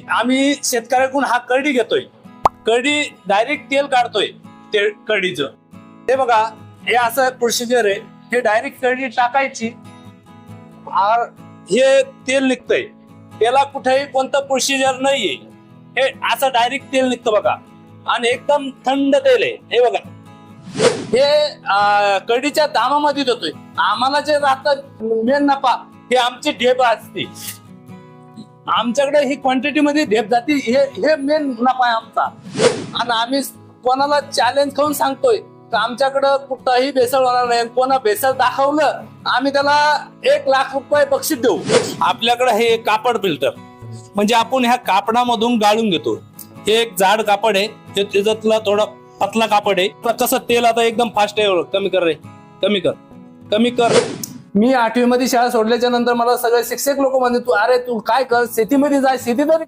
आम्ही शेतकऱ्याकडून हा करडी घेतोय, करडी डायरेक्ट तेल काढतोय ते करडीचं. हे बघा, हे असं प्रोसिजर आहे. हे डायरेक्ट करडी टाकायची, हे तेल निघतंय. त्याला कुठेही कोणतं प्रोसिजर नाहीये. हे असं डायरेक्ट तेल निघतं बघा, आणि एकदम थंड तेल आहे. हे बघा, हे करडीच्या दामामध्ये देतोय. आम्हाला जे राहतं मेन नफा हे आमची ढेप असते. आमच्याकडे ही क्वांटिटी मध्ये ढेप जाती. हे मेन नफा आहे आमचा. आणि आम्ही कोणाला चॅलेंज करून सांगतोय तर आमच्याकडं कुठंही भेसळ होणार नाही. कोणा भेसळ दाखवलं आम्ही त्याला 1,00,000 रुपये बक्षीस देऊ. आपल्याकडे हे कापड फिल्टर, म्हणजे आपण ह्या कापडामधून गाळून घेतो. हे एक जाड कापड आहे, त्याच्यातला थोडा पतला कापड आहे. कसं तेल आता एकदम फास्ट आहे. कमी कर रे, कमी कर, कमी कर. मी 8वी मध्ये शाळा सोडल्याच्या नंतर मला सगळे शिक्षक लोक म्हणते, तू काय कर, शेतीमध्ये जा, शेती तरी